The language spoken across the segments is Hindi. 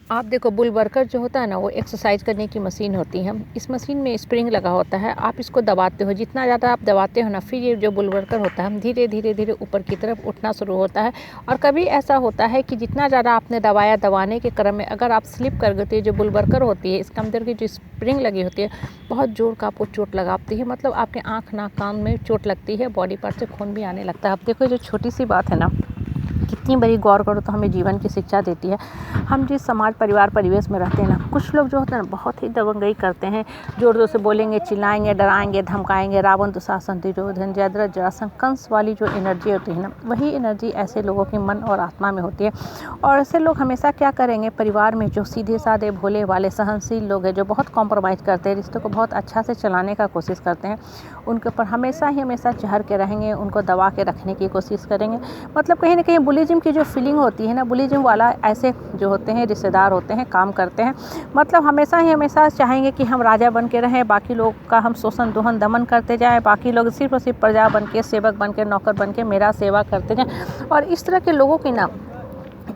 आप देखो बुल वर्कर जो होता है ना वो एक्सरसाइज करने की मशीन होती है। इस मशीन में स्प्रिंग लगा होता है, आप इसको दबाते हो, जितना ज़्यादा आप दबाते हो ना फिर ये जो बुल वर्कर होता है धीरे धीरे धीरे ऊपर की तरफ उठना शुरू होता है। और कभी ऐसा होता है कि जितना ज़्यादा आपने दबाया, दबाने के क्रम में अगर आप स्लिप कर गए तो ये जो बुल वर्कर होती है इसके अंदर की जो स्प्रिंग लगी होती है बहुत जोर का आपको चोट लगाती है, मतलब आपके आँख नाक कान में चोट लगती है, बॉडी पार्ट से खून भी आने लगता है। आप देखो जो छोटी सी बात है ना कितनी बड़ी गौर करो तो हमें जीवन की शिक्षा देती है। हम जिस समाज परिवार परिवेश में रहते हैं ना, कुछ लोग जो होते हैं ना बहुत ही दबंगई करते हैं, जोर जोर से बोलेंगे, चिल्लाएंगे, डराएंगे, धमकाएंगे। रावण, दुशासन, दुर्योधन, जयद्रथ, जरासंध, कंस वाली जो एनर्जी होती है ना वही एनर्जी ऐसे लोगों के मन और आत्मा में होती है। और ऐसे लोग हमेशा क्या करेंगे, परिवार में जो सीधे साधे भोले वाले सहनशील लोग हैं, जो बहुत कॉम्प्रोमाइज़ करते हैं, रिश्तों को बहुत अच्छा से चलाने का कोशिश करते हैं, उनके ऊपर हमेशा चढ़ के रहेंगे, उनको दबा के रखने की कोशिश करेंगे। मतलब कहीं ना कहीं बुलिज्म की जो फीलिंग होती है ना, बुलिज्म वाला ऐसे जो होते हैं रिश्तेदार होते हैं, काम करते हैं, मतलब हमेशा चाहेंगे कि हम राजा बन के रहें, बाकी लोग का हम शोषण दोहन दमन करते जाएं, बाकी लोग सिर्फ और सिर्फ प्रजा बन के, सेवक बन के, नौकर बन के मेरा सेवा करते जाएं। और इस तरह के लोगों की ना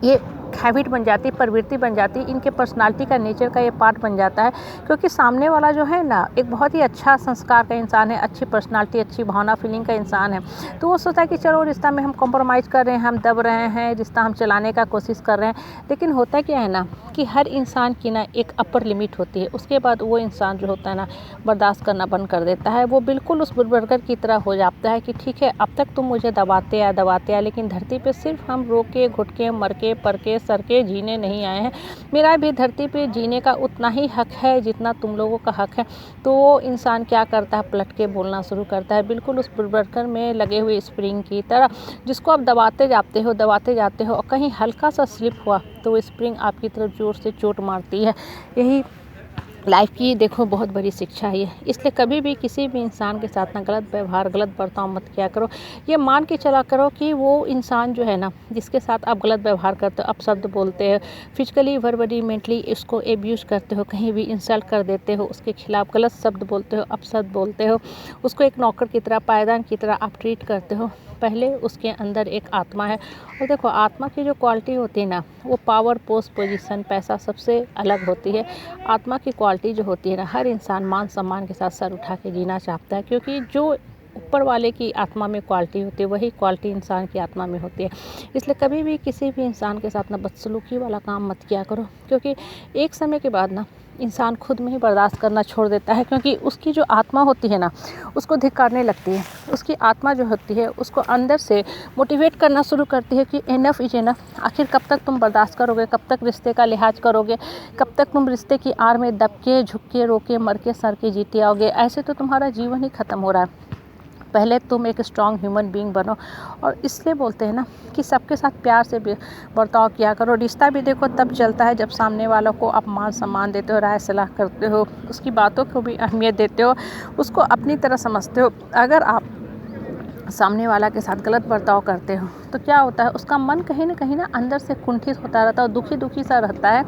ये हैबिट बन जाती है, प्रवृत्ति बन जाती है, इनके पर्सनालिटी का, नेचर का ये पार्ट बन जाता है। क्योंकि सामने वाला जो है ना एक बहुत ही अच्छा संस्कार का इंसान है, अच्छी पर्सनालिटी, अच्छी भावना, फीलिंग का इंसान है, तो वो सोचता है कि चलो रिश्ता में हम कॉम्प्रोमाइज़ कर रहे हैं, हम दब रहे हैं, रिश्ता हम चलाने का कोशिश कर रहे हैं। लेकिन होता क्या है ना कि हर इंसान की ना एक अपर लिमिट होती है, उसके बाद वो इंसान जो होता है ना बर्दाश्त करना बंद कर देता है। वो बिल्कुल उस बुलवर्कर की तरह हो जाता है कि ठीक है अब तक तुम मुझे दबाते आए, लेकिन धरती पे सिर्फ हम रो के, घुट के, मर के, पर के, सर के जीने नहीं आए हैं। मेरा भी धरती पे जीने का उतना ही हक है जितना तुम लोगों का हक है। तो वो इंसान क्या करता है, पलट के बोलना शुरू करता है, बिल्कुल उस बुलवर्कर में लगे हुए स्प्रिंग की तरह, जिसको आप दबाते जाते हो और कहीं हल्का सा स्लिप हुआ तो वो स्प्रिंग आपकी तरफ जोर से चोट मारती है। यही लाइफ की देखो बहुत बड़ी शिक्षा है ये। इसलिए कभी भी किसी भी इंसान के साथ ना गलत व्यवहार, गलत बर्ताव मत किया करो। ये मान के चला करो कि वो इंसान जो है ना जिसके साथ आप गलत व्यवहार करते हो, अपशब्द बोलते हो, फिजिकली, वर्बली, मेंटली उसको एब्यूज़ करते हो, कहीं भी इंसल्ट कर देते हो, उसके खिलाफ गलत शब्द बोलते हो, अपशब्द बोलते हो, उसको एक नौकर की तरह, पायदान की तरह आप ट्रीट करते हो, पहले उसके अंदर एक आत्मा है। और देखो आत्मा की जो क्वालिटी होती है ना वो पावर, पोस्ट, पोजीशन, पैसा सबसे अलग होती है। आत्मा की क्वालिटी जो होती है ना, हर इंसान मान सम्मान के साथ सर उठा के जीना चाहता है, क्योंकि जो ऊपर वाले की आत्मा में क्वालिटी होती है वही क्वालिटी इंसान की आत्मा में होती है। इसलिए कभी भी किसी भी इंसान के साथ ना बदसलूकी वाला काम मत किया करो, क्योंकि एक समय के बाद ना इंसान खुद में ही बर्दाश्त करना छोड़ देता है, क्योंकि उसकी जो आत्मा होती है ना उसको धिक्कारने लगती है। उसकी आत्मा जो होती है उसको अंदर से मोटिवेट करना शुरू करती है कि इनफ इज इनफ। आखिर कब तक तुम बर्दाश्त करोगे, कब तक रिश्ते का लिहाज करोगे, कब तक तुम रिश्ते की आड़ में दब के, झुक के, रो के, मर के, सर के जीते आओगे। ऐसे तो तुम्हारा जीवन ही ख़त्म हो रहा है। पहले तुम एक स्ट्रॉन्ग ह्यूमन बीइंग बनो। और इसलिए बोलते हैं ना कि सबके साथ प्यार से बर्ताव किया करो। रिश्ता भी देखो तब चलता है जब सामने वालों को आप मान सम्मान देते हो, राय सलाह करते हो, उसकी बातों को भी अहमियत देते हो, उसको अपनी तरह समझते हो। अगर आप सामने वाला के साथ गलत बर्ताव करते हो तो क्या होता है, उसका मन कहीं ना अंदर से कुंठित होता रहता है, दुखी सा रहता है,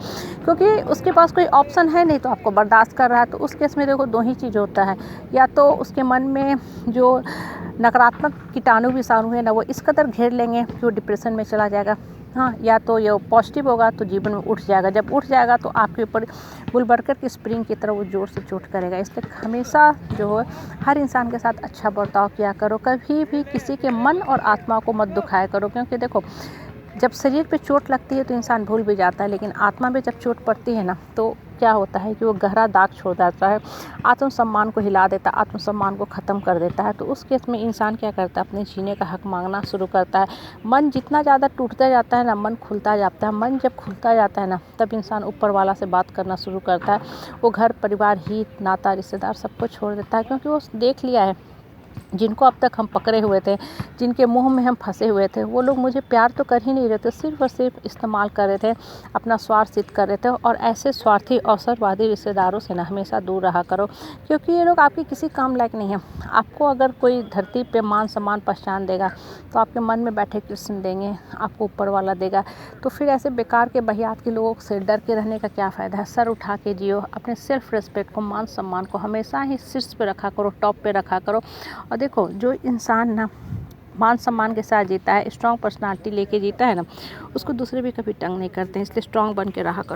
क्योंकि उसके पास कोई ऑप्शन है नहीं, तो आपको बर्दाश्त कर रहा है। तो उस केस में देखो दो ही चीज़ होता है, या तो उसके मन में जो नकारात्मक कीटाणु विषाणु है ना वो इस कदर घेर लेंगे कि वो डिप्रेशन में चला जाएगा, हाँ, या तो ये पॉजिटिव होगा तो जीवन में उठ जाएगा। जब उठ जाएगा तो आपके ऊपर बुलवर्कर की स्प्रिंग की तरह वो जोर से चोट करेगा। इसलिए हमेशा जो है हर इंसान के साथ अच्छा बर्ताव किया करो, कभी भी किसी के मन और आत्मा को मत दुखाया करो। क्योंकि देखो जब शरीर पे चोट लगती है तो इंसान भूल भी जाता है, लेकिन आत्मा में जब चोट पड़ती है ना तो क्या होता है कि वो गहरा दाग छोड़ देता है, आत्मसम्मान को हिला देता है, आत्मसम्मान को ख़त्म कर देता है। तो उस केस में इंसान क्या करता है, अपने जीने का हक मांगना शुरू करता है। मन जितना ज़्यादा टूटता जाता है ना, मन खुलता जाता है। मन जब खुलता जाता है ना तब इंसान ऊपर वाला से बात करना शुरू करता है। वो घर परिवार, हित नाता, रिश्तेदार सबको छोड़ देता है, क्योंकि वो देख लिया है जिनको अब तक हम पकड़े हुए थे, जिनके मुँह में हम फंसे हुए थे, वो लोग मुझे प्यार तो कर ही नहीं रहे थे, सिर्फ़ और सिर्फ इस्तेमाल कर रहे थे, अपना स्वार्थ सिद्ध कर रहे थे। और ऐसे स्वार्थी, अवसरवादी रिश्तेदारों से ना हमेशा दूर रहा करो, क्योंकि ये लोग आपके किसी काम लायक नहीं हैं। आपको अगर कोई धरती पे मान सम्मान पहचान देगा तो आपके मन में बैठे कृष्ण देंगे, आपको ऊपर वाला देगा। तो फिर ऐसे बेकार के बहियात के लोगों से डर के रहने का क्या फ़ायदा है। सर उठा के जियो, अपने सेल्फ रिस्पेक्ट को, मान सम्मान को हमेशा ही शीर्ष पे रखा करो, टॉप पे रखा करो। और देखो जो इंसान ना मान सम्मान के साथ जीता है, स्ट्रॉन्ग पर्सनालिटी लेके जीता है ना, उसको दूसरे भी कभी तंग नहीं करते हैं। इसलिए स्ट्रॉन्ग बन के रहा करो।